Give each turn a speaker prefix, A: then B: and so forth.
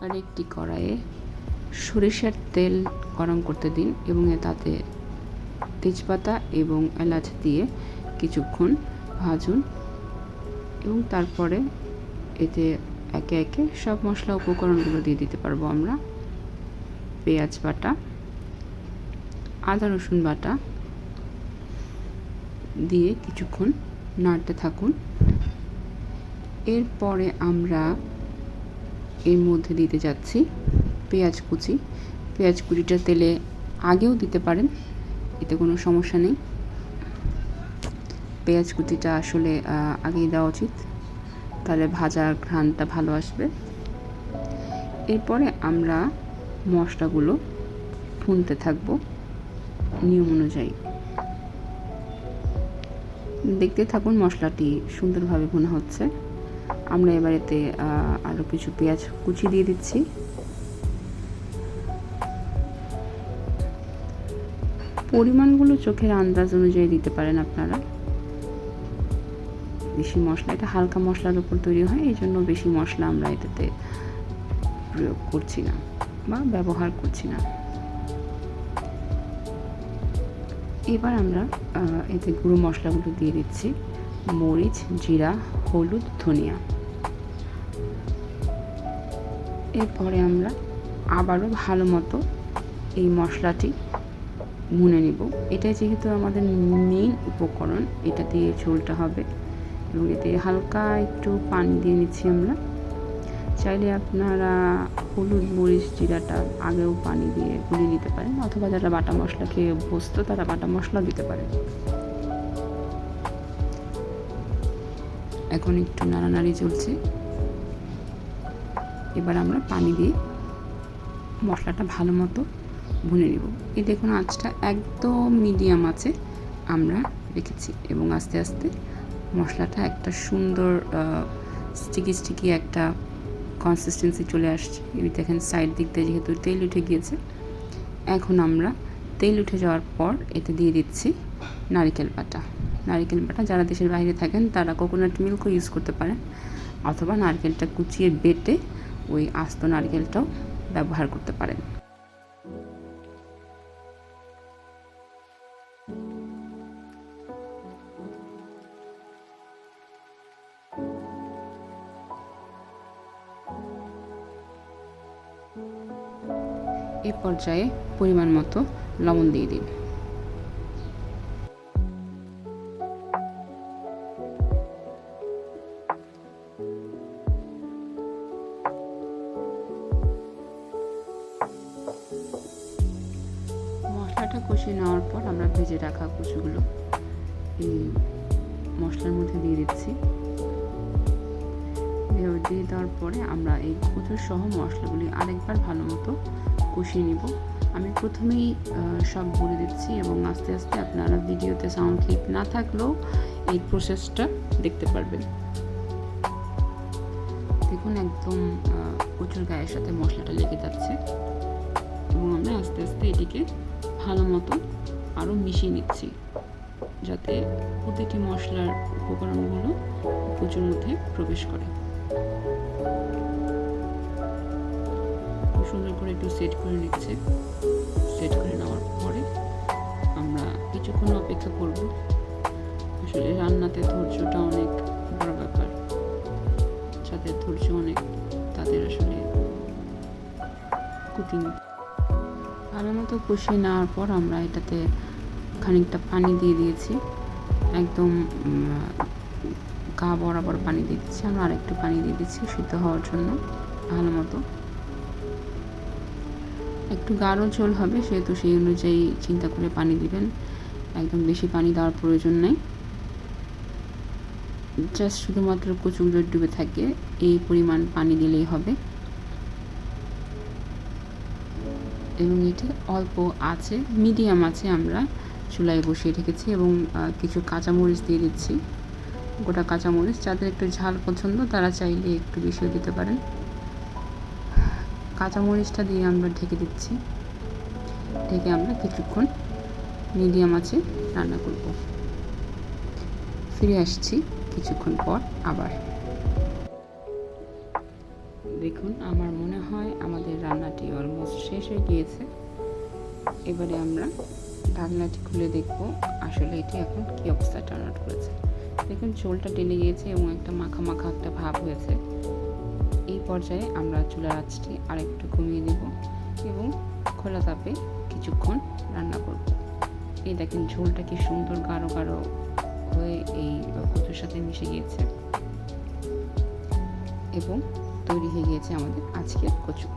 A: এবার একটি কড়াইয়ে সরিষার তেল গরম করতে দিন এবং তাতে তেজপাতা এবং এলাচ দিয়ে কিছুক্ষণ ভাজুন এবং তারপরে এতে একে একে সব মশলা উপকরণগুলো দিয়ে দিতে পারবো আমরা। পেঁয়াজ বাটা, আদা রসুন বাটা দিয়ে কিছুক্ষণ নাড়তে থাকুন। এরপরে আমরা এর মধ্যে দিতে যাচ্ছি পেঁয়াজ কুচি। পেঁয়াজ কুচিটা তেলে আগেও দিতে পারেন, এতে কোনো সমস্যা নেই। পেঁয়াজ কুচিটা আসলে আগেই দেওয়া উচিত, তাহলে ভাজার ঘ্রাণটা ভালো আসবে। এরপরে আমরা মশলাগুলো ভুনতে থাকবো নিয়ম অনুযায়ী। দেখতে থাকুন মশলাটি সুন্দরভাবে ভুনা হচ্ছে। আমরা এবার এতে আরও কিছু পেঁয়াজ কুচি দিয়ে দিচ্ছি। পরিমাণগুলো চোখের আন্দাজ অনুযায়ী দিতে পারেন আপনারা। বেশি মশলা, এটা হালকা মশলার উপর তৈরি হয়, এই জন্য বেশি মশলা আমরা এটাতে প্রয়োগ করছি না বা ব্যবহার করছি না। এবার আমরা এতে গুঁড়ো মশলাগুলো দিয়ে দিচ্ছি, মরিচ, জিরা, হলুদ, ধনিয়া। এরপরে আমরা আবারও ভালো মতো এই মশলাটি ভুনে নিব। এটা যেহেতু আমাদের মেইন উপকরণ, এটা দিয়ে ঝোলটা হবে এবং এতে হালকা একটু পানি দিয়ে নিচ্ছি আমরা। চাইলে আপনারা হলুদ, মরিচ, জিরাটা আগেও পানি দিয়ে গুলিয়ে নিতে পারেন, অথবা যারা বাটা মশলা খেয়ে অভ্যস্ত তারা বাটা মশলা দিতে পারেন। এখন একটু নাড়ানাড়ি চলছে। এবার আমরা পানি দিয়ে মশলাটা ভালো মতো ভুনে নিব। এই দেখুন আঁচটা একদম মিডিয়াম আছে আমরা রেখেছি এবং আস্তে আস্তে মশলাটা একটা সুন্দর স্টিকি একটা কনসিস্টেন্সি চলে আসছে। এই দেখেন সাইড দিক দিয়ে যেহেতু তেল উঠে গিয়েছে। এখন আমরা তেল উঠে যাওয়ার পর এতে দিয়ে দিচ্ছি নারকেল বাটা। নারকেল বাটা যারা দেশের বাইরে থাকেন তারা কোকোনাট মিল্কও ইউজ করতে পারেন, অথবা নারকেলটা কুচিয়ে বেটে ওই আস্ত নারকেলটাও ব্যবহার করতে পারেন। এই পর্যায়ে পরিমাণ মতো লবণ দিয়ে দিন। মশলাটা কষিয়ে নেওয়ার পর আমরা ভেজে রাখা কচুগুলো এই মশলার মধ্যে দিয়ে দিচ্ছি। দিয়ে দেওয়ার পরে আমরা এই কচু সহ মশলাগুলি আরেকবার ভালো মতো কষিয়ে নিব। আমি প্রথমেই সব বলে দিচ্ছি এবং আস্তে আস্তে আপনারা ভিডিওতে সাউন্ড ক্লিপ না থাকলেও এই প্রসেসটা দেখতে পারবেন। দেখুন একদম কচুর গায়ের সাথে মশলাটা লেগে যাচ্ছে এবং আমরা আস্তে আস্তে এটিকে ভালো মতো আরও মিশিয়ে নিচ্ছি, যাতে প্রতিটি মশলার উপকরণগুলো কচুর মধ্যে প্রবেশ করে। সুন্দর করে একটু সেট করে নিচ্ছে। সেট করে নেওয়ার পরে আমরা কিছুক্ষণ অপেক্ষা করব। আসলে রান্নাতে ধৈর্যটা অনেক বড় ব্যাপার, যাদের ধৈর্য অনেক তাদের আসলে কুকিং ভালো মতো কষিয়ে নেওয়ার পর আমরা এটাতে খানিকটা পানি দিয়ে দিয়েছি, একদম গা বরাবর পানি দিয়ে দিচ্ছি। আমরা আরেকটু পানি দিয়ে দিচ্ছি সিদ্ধ হওয়ার জন্য। ভালো মতো একটু গাঢ় ঝোল হবে, সেহেতু সেই অনুযায়ী চিন্তা করে পানি দিবেন। একদম বেশি পানি দেওয়ার প্রয়োজন নেই, জাস্ট শুধুমাত্র কচুগুলো ডুবে থাকে এই পরিমাণ পানি দিলেই হবে। এবং এটি অল্প আছে, মিডিয়াম আছে আমরা চুলায় বসিয়ে রেখেছি এবং কিছু কাঁচামরিচ দিয়ে দিচ্ছি, গোটা কাঁচামরিচ। যাদের একটু ঝাল পছন্দ তারা চাইলে একটু বেশিও দিতে পারেন। কাঁচামরিচটা দিয়ে আমরা ঢেকে দিচ্ছি। ঢেকে আমরা কিছুক্ষণ মিডিয়াম আছে রান্না করব। ফিরে আসছি কিছুক্ষণ পর আবার। দেখুন, আমার মনে হয় আমাদের রান্নাটি অলমোস্ট শেষ হয়ে গিয়েছে। এবারে আমরা ঢাকনাটি খুলে দেখব আসলে এটি এখন কী অবস্থায় টার্ন আউট করেছে। দেখুন ঝোলটা টেনে গিয়েছে এবং একটা মাখা মাখা একটা ভাব হয়েছে। এই পর্যায়ে আমরা চুলার আঁচটি আরেকটু কমিয়ে দেব এবং খোলা তাপে কিছুক্ষণ রান্না করব। এই দেখেন ঝোলটা কি সুন্দর গাঢ় গাঢ় হয়ে এই কচুর সাথে মিশে গিয়েছে এবং তৈরি হয়ে গিয়েছে আমাদের আজকের কচু।